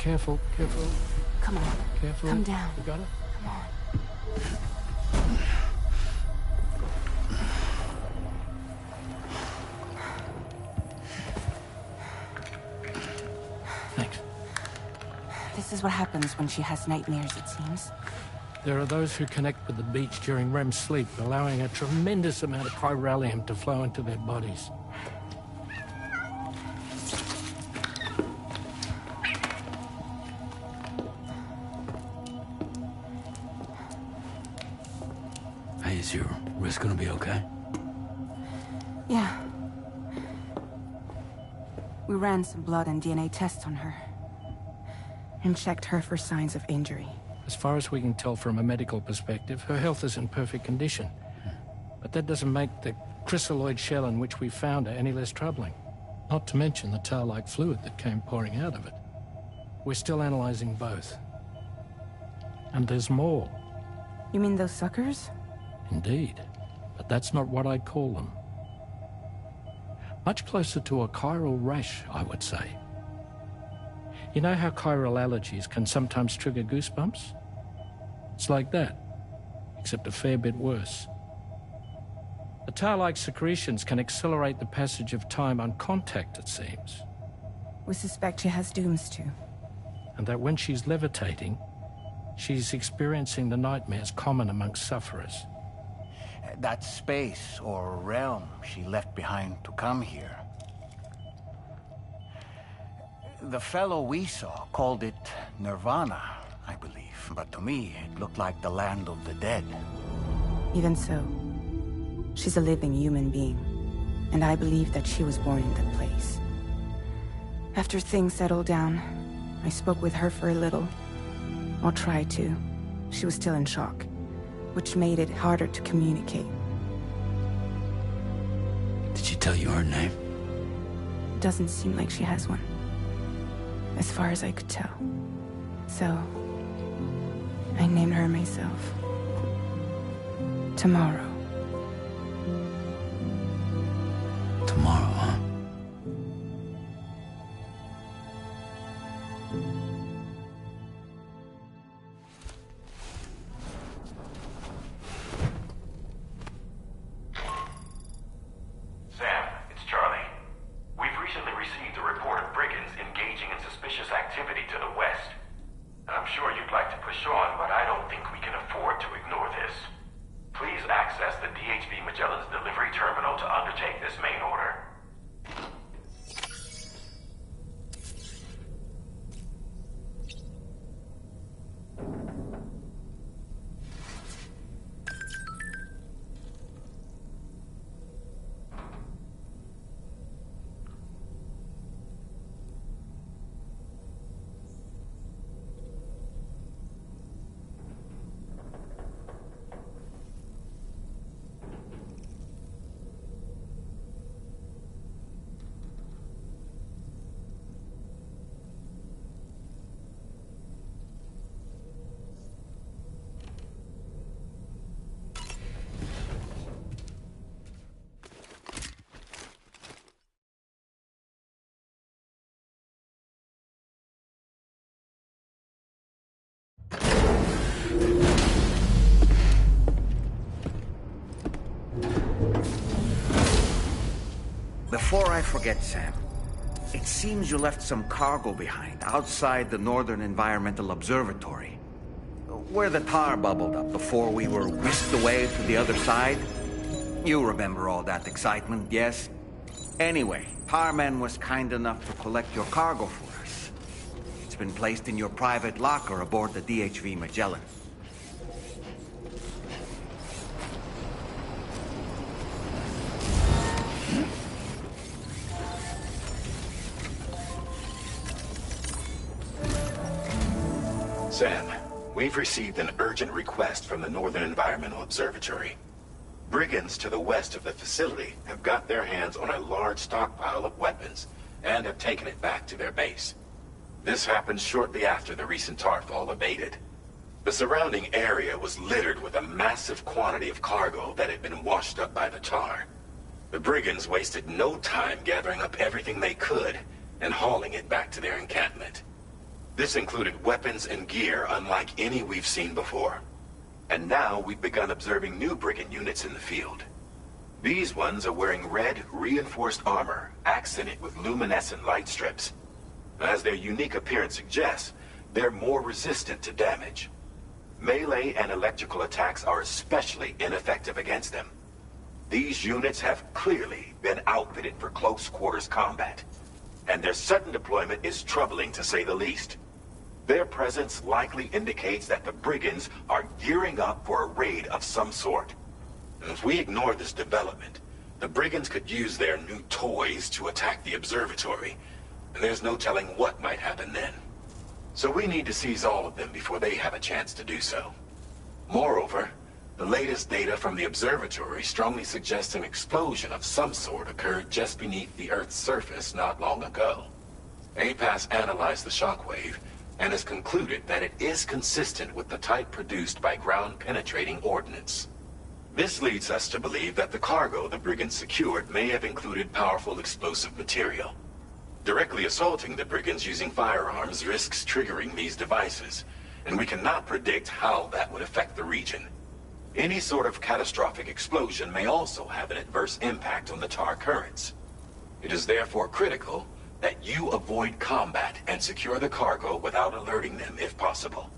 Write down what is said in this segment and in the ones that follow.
careful, careful. Come on. Careful. Come down. You got it? Come on. Thanks. This is what happens when she has nightmares, it seems. There are those who connect with the beach during REM sleep, allowing a tremendous amount of chiralium to flow into their bodies. Hey, is your wrist gonna be okay? Yeah. We ran some blood and DNA tests on her. And checked her for signs of injury. As far as we can tell from a medical perspective, her health is in perfect condition. But that doesn't make the chrysaloid shell in which we found her any less troubling. Not to mention the tar-like fluid that came pouring out of it. We're still analyzing both. And there's more. You mean those suckers? Indeed. But that's not what I'd call them. Much closer to a chiral rash, I would say. You know how chiral allergies can sometimes trigger goosebumps? It's like that, except a fair bit worse. The tar-like secretions can accelerate the passage of time on contact, it seems. We suspect she has dooms too. And that when she's levitating, she's experiencing the nightmares common amongst sufferers. That space or realm she left behind to come here. The fellow we saw called it Nirvana, I believe. But to me, it looked like the land of the dead. Even so, she's a living human being. And I believe that she was born in that place. After things settled down, I spoke with her for a little. Or tried to. She was still in shock, which made it harder to communicate. Did she tell you her name? Doesn't seem like she has one. As far as I could tell. So, I named her myself. Tomorrow. Tomorrow, huh? Sam, it's Charlie. We've recently received a report of brigands engaging in suspicious activity to the west. I'm sure you'd like to push on, but I don't think we can afford to ignore this. Please access the DHV Magellan's delivery terminal to undertake this main order. Before I forget, Sam, it seems you left some cargo behind outside the Northern Environmental Observatory, where the tar bubbled up before we were whisked away to the other side. You remember all that excitement, yes? Anyway, Tarman was kind enough to collect your cargo for us. It's been placed in your private locker aboard the DHV Magellan. Sam, we've received an urgent request from the Northern Environmental Observatory. Brigands to the west of the facility have got their hands on a large stockpile of weapons and have taken it back to their base. This happened shortly after the recent Tarfall abated. The surrounding area was littered with a massive quantity of cargo that had been washed up by the tar. The brigands wasted no time gathering up everything they could and hauling it back to their encampment. This included weapons and gear unlike any we've seen before. And now we've begun observing new brigand units in the field. These ones are wearing red, reinforced armor, accented with luminescent light strips. As their unique appearance suggests, they're more resistant to damage. Melee and electrical attacks are especially ineffective against them. These units have clearly been outfitted for close quarters combat, and their sudden deployment is troubling to say the least. Their presence likely indicates that the brigands are gearing up for a raid of some sort. And if we ignore this development, the brigands could use their new toys to attack the observatory, and there's no telling what might happen then. So we need to seize all of them before they have a chance to do so. Moreover, the latest data from the observatory strongly suggests an explosion of some sort occurred just beneath the Earth's surface not long ago. APAS analyzed the shockwave and has concluded that it is consistent with the type produced by ground-penetrating ordnance. This leads us to believe that the cargo the brigands secured may have included powerful explosive material. Directly assaulting the brigands using firearms risks triggering these devices, and we cannot predict how that would affect the region. Any sort of catastrophic explosion may also have an adverse impact on the tar currents. It is therefore critical that you avoid combat and secure the cargo without alerting them if possible.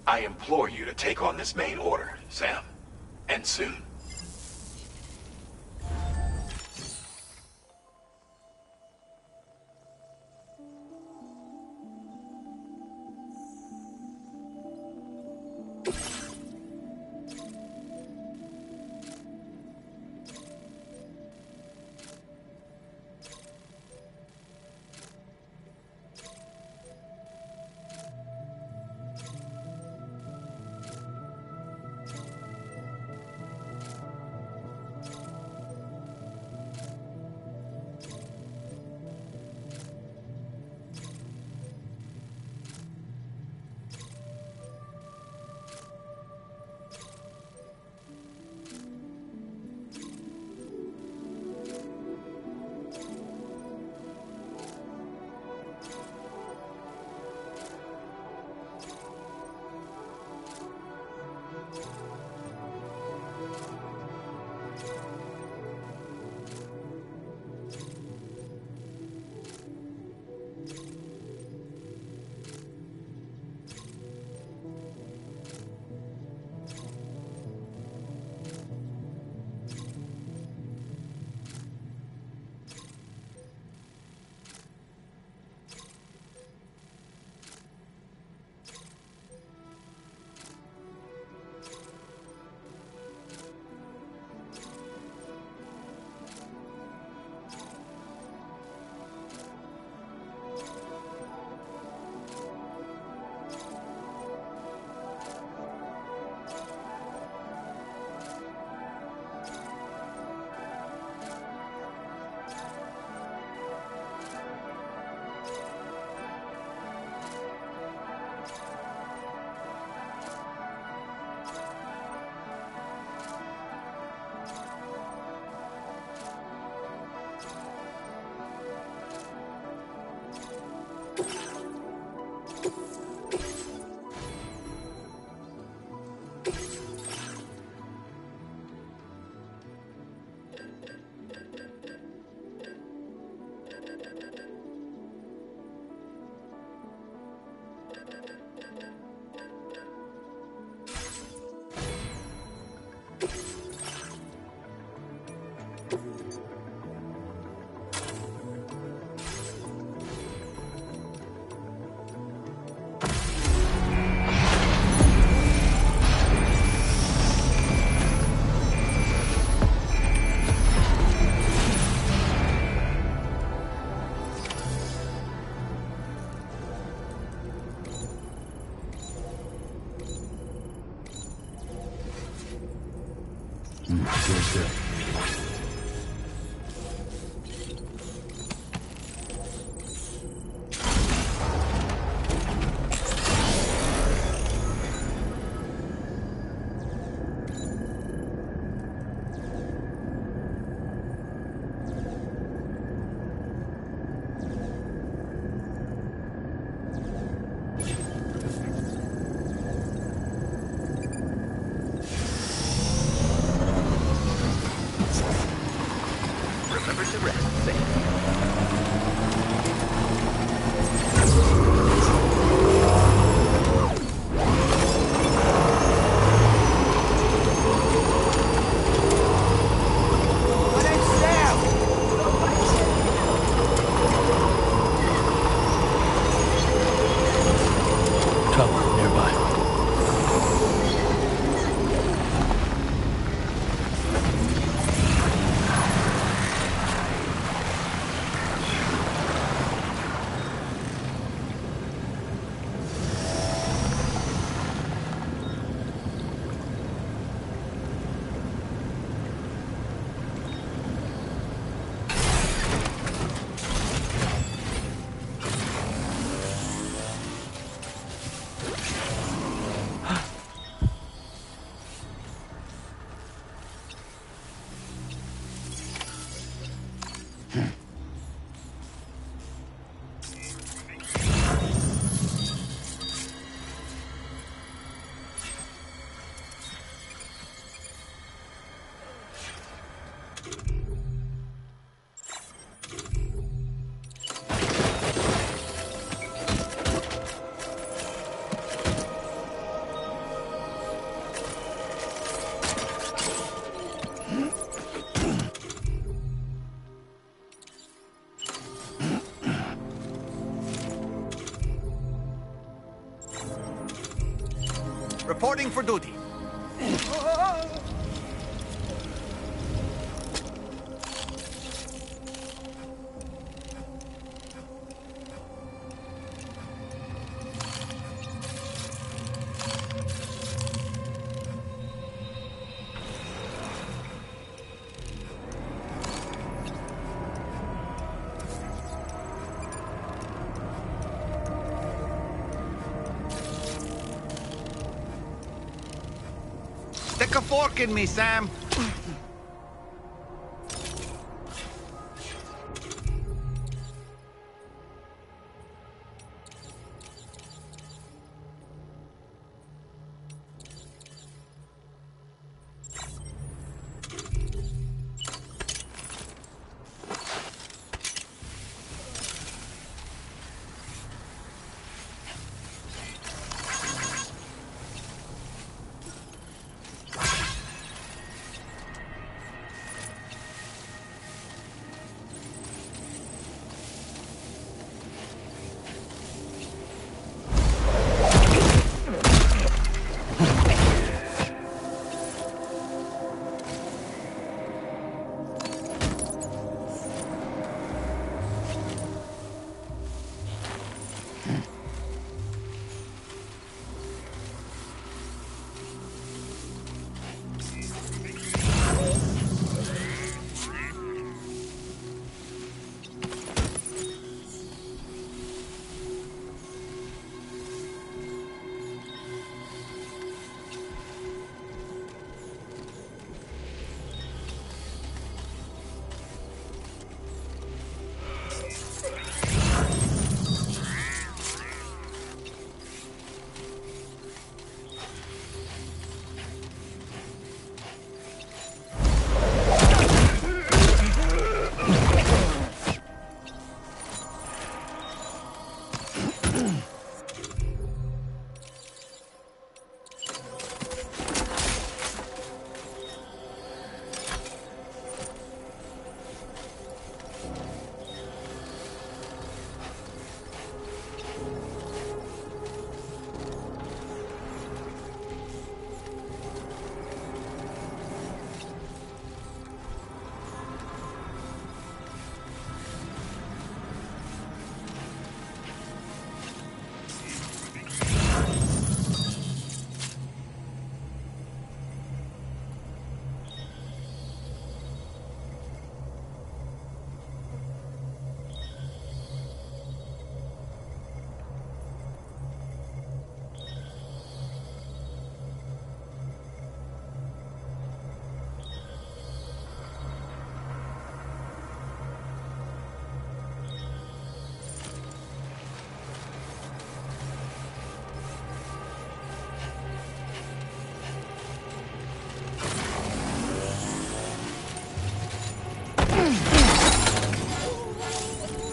I implore you to take on this main order, Sam. And soon. reporting for duty. Stick a fork in me, Sam.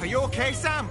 Are you okay, Sam?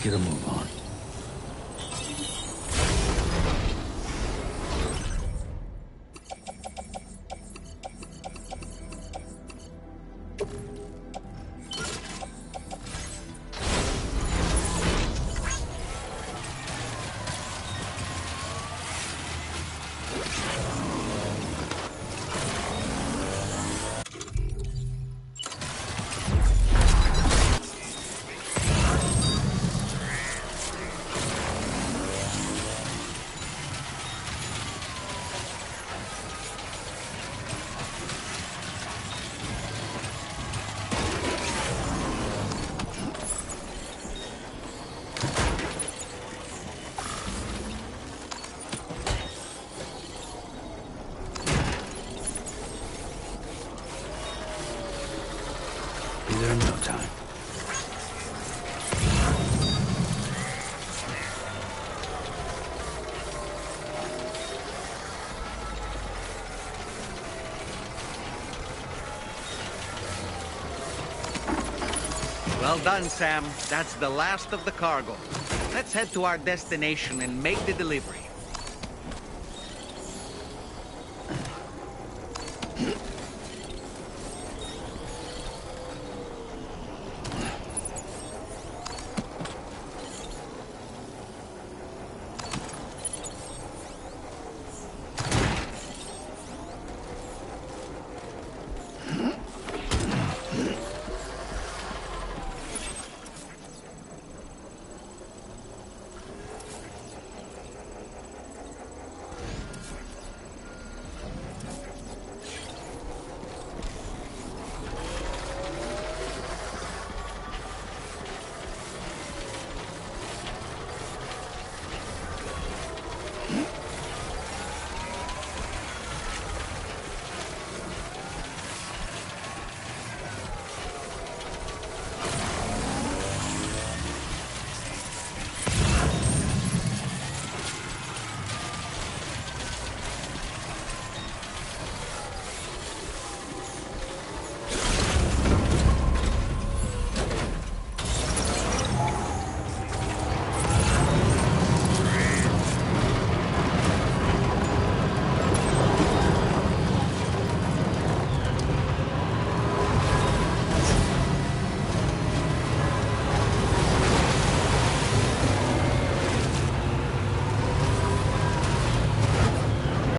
get a move on. Be there in no time. Well done, Sam. That's the last of the cargo. Let's head to our destination and make the delivery.